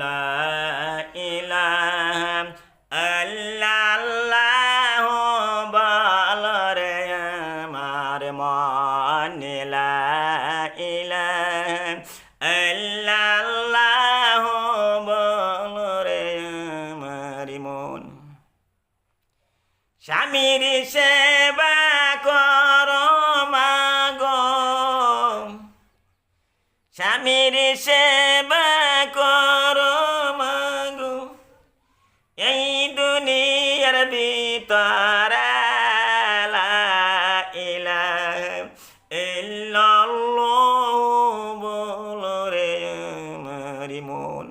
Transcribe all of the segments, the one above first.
লা ইলাহা আল্লাহু বলরে আমার মন লা ইলাহা আল্লাহু বলরে আমার মন। স্বামীর সেবা করো মাগো, স্বামীর সেবা করো মাগো, এই দুনিয়ার ভিতরে লা ইলাহা ইল্লাল্লাহু বলো রে আমার মন।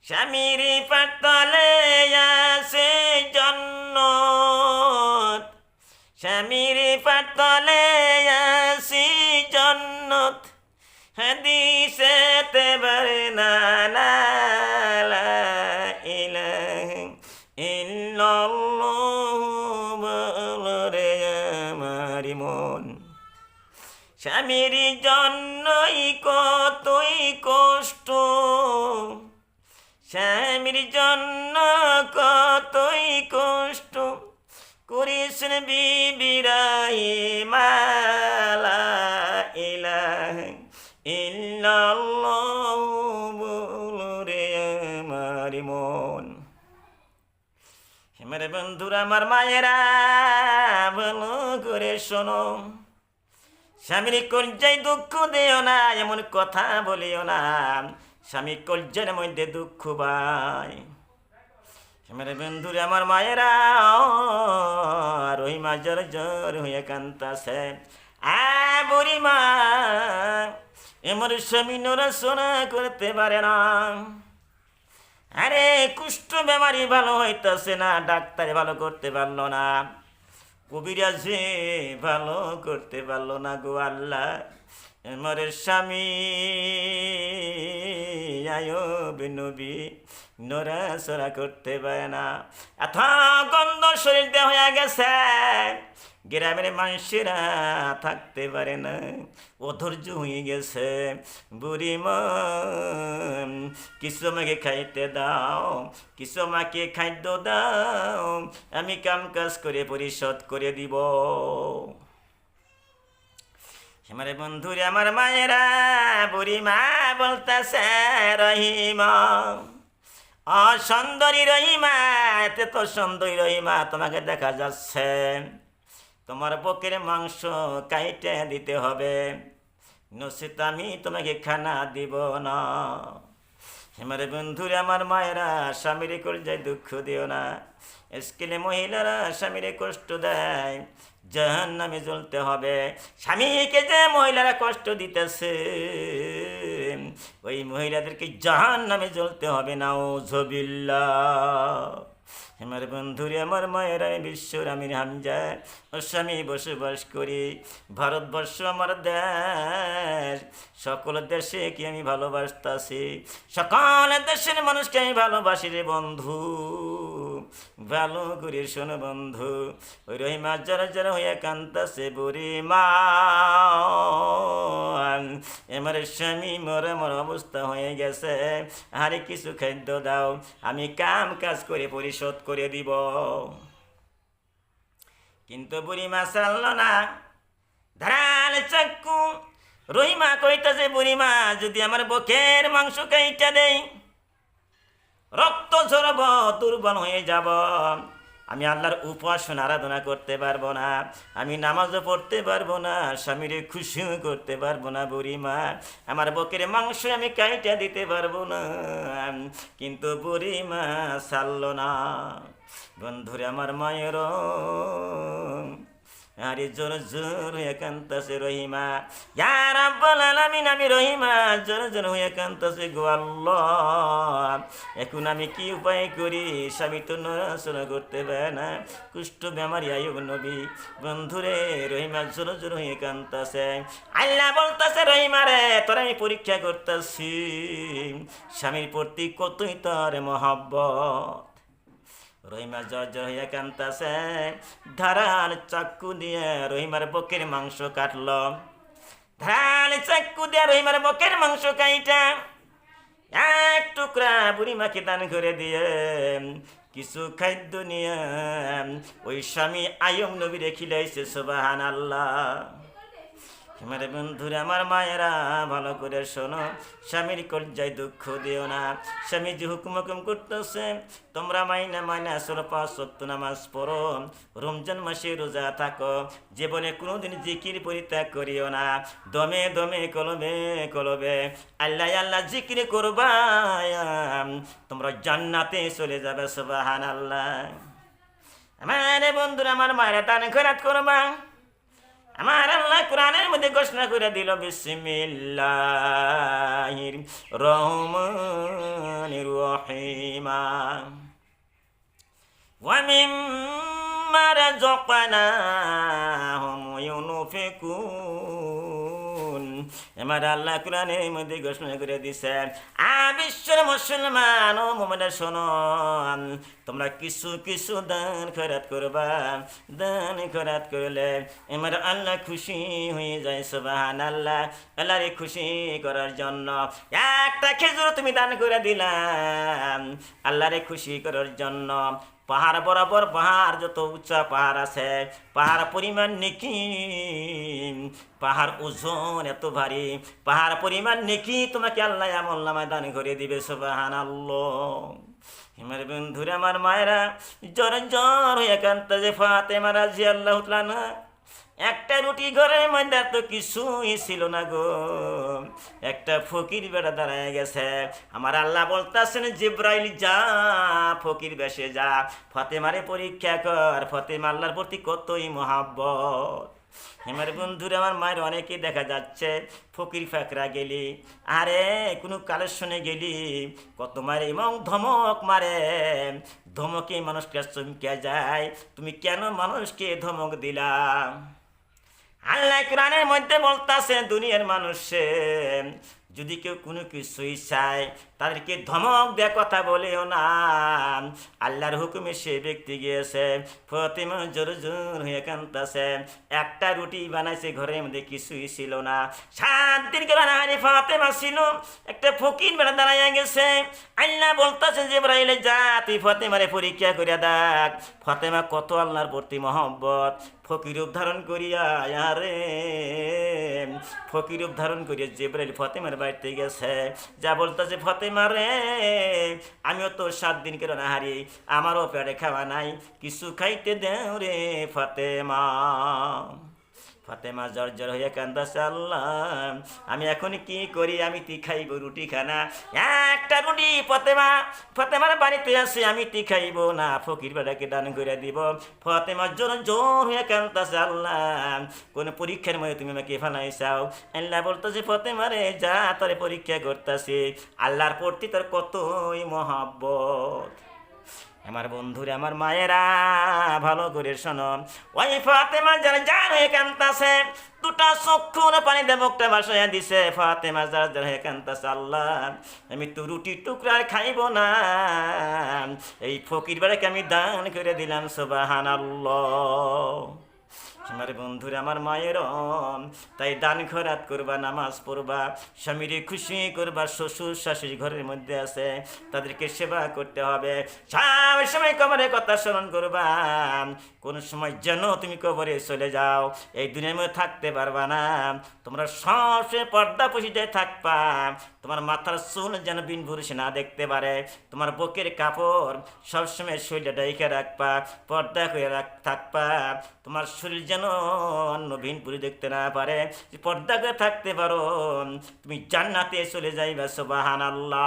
স্বামীর পাতলে আছে জান্নাত, স্বামীর পাতলে আছে জান্নাত, হাদিসেতে বর্ণনা লা ইলাহা ইল্লাল্লাহু বলো রে আমার মন। স্বামীর জন্যই কতই কষ্ট, স্বামীর জন্য কতই কষ্ট করিসেন বিবিরাহি মালা ইলাহা ইল্লাল্লাহু বলো রে আমার মন। আমার বন্ধুরা, আমার মায়েরা, ভালো করে শোনো, স্বামীর কলজায় দুঃখ দিও না, এমন কথা বলিও না স্বামী কলজার মধ্যে দুঃখ পায়। আমার বন্ধুরে, আমার মায়েরা, রহিমা জর জর হয়ে কান্তাছে। বুড়ি মা এমন স্বামী নড়াচড়া করতে পারে না। আরে কুষ্ঠ বেমারি ভালো হইতেছে না, ডাক্তারে ভালো করতে পারলো না, কবিরাজে ভালো করতে পারলো না গো আল্লাহ। আমার স্বামী আয়ুব নবী নড়াচড়া করতে পারে না, এত গন্ধ শরীর দেহ হয়ে গেছে, গ্রামের মানুষেরা থাকতে পারে না, অধৈর্য হয়ে গেছে। বুড়ি মা কিছু আমাকে খাইতে দাও, কিছু আমাকে খাদ্য দাও, আমি কাম কাজ করে পরিশোধ করে দিব। আমার বন্ধুরে, আমার মায়েরা, বুড়ি মা বলতেছে, রহিমা সুন্দরী রহিমা, এতে তো সুন্দরী রহিমা তোমাকে দেখা যাচ্ছে, তোমার বুকের মাংস কাইটে দিতে হবে, নসিত আমি তোমাকে খানা দিব না। আমার বন্ধুরে, আমার মায়েরা, স্বামীর কলজায় দুঃখ দিও না। স্কেলে মহিলারা স্বামীরে কষ্ট দেয়, জাহান্নামে জ্বলতে হবে। স্বামীকে যে মহিলারা কষ্ট দিতেছে, ওই মহিলাদেরকে জাহান্নামে জ্বলতে হবে, নাউযুবিল্লাহ। আমার বন্ধুরে, আমার মায়েরা, বিশ্বর আমির হামজা ও স্বামী বসবাস করি। ভারতবর্ষ আমার দেশ, সকল দেশে কি আমি ভালোবাসতাছি, সকল দেশের মানুষকে আমি ভালোবাসি রে বন্ধু। ভালো করে শোনো বন্ধু, ওই রহিমা যারা যারা হইয়া কান্তাছে, বুড়ি মা আমার স্বামী মরে মর অবস্থা হয়ে গেছে, আরে কিছু খাদ্য দাও, আমি কাম কাজ করে পরিশোধ করে দিব। কিন্তু বুড়ি মা চালল না, ধারাল চাক্কু রহিমা কইতাছে, বুড়ি মা যদি আমার বুকের মাংস কাইটা দেই, রক্ত ঝরব, দুর্বল হয়ে যাব, আমি আল্লাহর উপাসনা আরাধনা করতে পারবো না, আমি নামাজও পড়তে পারবো না, স্বামীরে খুশিও করতে পারবো না। বুড়ি মা আমার বুকের মাংস আমি কাইটা দিতে পারবো না। কিন্তু বুড়ি মা ছাড়ল না। বন্ধুরে, আমার মায়ের আরে জোর জোর হয়ে কান্তাছে রহিমা, ইয়া রাব্বুল আলামিন, আমি রহিমা জোর জোর হয়ে কান্তাছে গো আল্লাহ, এখন আমি কি উপায় করি, স্বামী তো নড়াচড়া করতে পারে না, কুষ্ঠ বেমারি আয়ুব নবী। বন্ধুরে, রহিমা জোর জোর হয়ে কান্তাছে। আল্লাহ বলতাছে, রহিমা রে, তোর আমি পরীক্ষা করতেছি, স্বামীর প্রতি কতই তোর মহব্বত। রহিমা জর্জর হইয়া কান্তাছে, ধারাল চাকু দিয়ে রহিমার বুকের মাংস কাটল, ধারাল চাকু দিয়ে রহিমার বুকের মাংস কাইটা এক টুকরা বুড়িমাকে দান করে দিয়ে কিছু খাদ্য নিয়ে ওই স্বামী আয়ুব নবীরে খিলাইছে। সুবহানাল্লাহ। আমার বন্ধুরা, আমার মায়েরা, ভালো করে শোনো, স্বামীর কলজায় দুঃখ দিও না। স্বামী যে হুকুম করতেছে, তোমরা মাইনা আসলে 5 ওয়াক্ত নামাজ পড়ো, রমজান মাসে রোজা থাকো, জীবনে কোনোদিন জিকির পরিত্যাগ করিও না। দমে দমে কলবে কলবে আল্লাহ আল্লাহ জিকির করবা, তোমরা জান্নাতে চলে যাবে। সুবহানাল্লাহ। আমার বন্ধুরা, আমার মায়েরা, দান খয়রাত করবা। আমার আল্লাহ কোরআনের মধ্যে ঘোষণা করে দিল, বিসমিল্লাহির রহমানির রহিম, ওয়া মিম্মা রাযাকনাহুম ইউনফিকুন। আমার আল্লাহ কোরআনের মধ্যে ঘোষণা করে দিছেন, বিশ্বের মুসলমান ও মুমিন শোনো, তোমরা কিছু কিছু দান খয়রাত করবা। দান খয়রাত করলে আমার আল্লাহ খুশি হয়ে যায়। সুবহানাল্লাহ। আল্লাহরে খুশি করার জন্য একটা খেজুর তুমি দান করে দিলাম, আল্লাহরে খুশি করার জন্য। পাহাড় বরাবর, পাহাড় যত উঁচা পাহাড় আছে, পাহাড় পরিমাণ নেকি, পাহাড় ওজন এত ভারী, পাহাড় পরিমাণ নেকি তোমাকে আল্লাহ আমলনামায় দান করে দিবে। সুবহানাল্লাহ। আমার বন্ধুরা, আমার মায়েরা, জ্বর জ্বর হয়ে কাঁদতে যে ফাতেমা রাদিয়াল্লাহু তাআলা না, একটা রুটি ঘরের মধ্যে তো কিছুই ছিল না গো। একটা ফকির বেটা দাঁড়ায় গেছে। আমার আল্লাহ বলতেছেন, জিব্রাইল যা, ফকির বেশে যা, ফাতেমারে পরীক্ষা কর। ফাতেমা আল্লাহর প্রতি কতই মহাব্বত। আমার বন্ধুরা, আমার মায়ের অনেকেই দেখা যাচ্ছে ফকির ফাকরা গেলি, আরে কোনো কালেকশনে গেলি, কত মারে এবং ধমক মারে। ধমকে মানুষকে চমকে যায়। তুমি কেন মানুষকে ধমক দিলা? আল্লাহ কোরআনের মধ্যে বলতাছে, দুনিয়ার মানুষে যদি কেউ কোনো কিছুই চায়, তাদেরকে ধমক দেয়া কথা বলেও না। আল্লাহর হুকুমে সে ব্যক্তি গিয়েছে, ফাতেমা জোর জোর হয়ে কাঁদতেছে। একটা রুটি বানাইছে, ঘরের মধ্যে কিছুই ছিল না। 7 দিন করে নাহারি ফাতেমা ছিল। একটা ফকির বেড়া দাঁড়াইয়া গেছে। আল্লাহ বলতেছে, জিবরাইলে যা, তুই ফাতেমারে পরীক্ষা করিয়া দেখ। ফাতেমা কত আল্লাহর প্রতি মহব্বত। ফকির রূপ ধারণ করিয়া, আরে ফকির রূপ ধারণ করিয়া জিবরাইল ফাতেমার বাড়িতে গেছে। যা বলতেছে, ফাতেমা রে, আমিও তো 7 দিন করে নাহারি, আমারও পেটে খাওয়া নাই, কিছু খাইতে দেও রে ফাতেমা। ফাতেমা জ্বর জ্বর হইয়া কান্দাছে, আল্লাহ আমি এখন কি করি? আমি তি খাইব রুটি খানা, একটা রুটি ফাতেমার বাড়িতে আছে, আমি তি খাইব না, ফকির বেটাকে দান করে দিব। ফাতেমা জোর জোর হইয়া কান্দাছে, আল্লাহ কোন পরীক্ষার মধ্যে তুমি আমাকে ফেলাইছাও? আল্লাহ বলতেছে, ফাতেমা রে যা, তোরে পরীক্ষা করতেছে। আল্লাহর প্রতি তোর কতই মহব্বত। আমার বন্ধুরা, আমার মায়েরা, ভালো করে শোনো, ওই ফাতেমা যারা যার হয়ে কান্দাছে, দুটা চক্ষুর পানি মুখটা ভাসাইয়া দিছে। ফাতেমা যারা যারা হয়ে কান্দাছে, আল্লাহ আমি তো রুটি টুকরা খাইব না, এই ফকির বেড়াকে আমি দান করে দিলাম। সুবহানাল্লাহ। আমার বন্ধুরা, আমার মায়ের, তাই দান খয়রাত করবা, নামাজ পড়বা, স্বামীরে খুশি করবা। শ্বশুর শাশুড়ি ঘরের মধ্যে আছে, তাদেরকে সেবা করতে হবে। সব সময় কবরের কথা স্মরণ করবা। কোন সময় যেন তুমি কবরে চলে যাও, এই দুনিয়ার মধ্যে থাকতে পারবা না। তোমরা সবসময় পর্দা পুশিতে থাকবা। তোমার মাথার চুল যেন বিন পুরুষ না দেখতে পারে। তোমার বুকের কাপড় সবসময় শরীরে ঢেকে রাখবা, পর্দা করে থাকবা। তোমার শরীর যেন অন্য ভিন পুরুষ দেখতে না পারে। পর্দা করে থাকতে পারো, তুমি জান্নাতে চলে যাইবা। সুবহানাল্লাহ।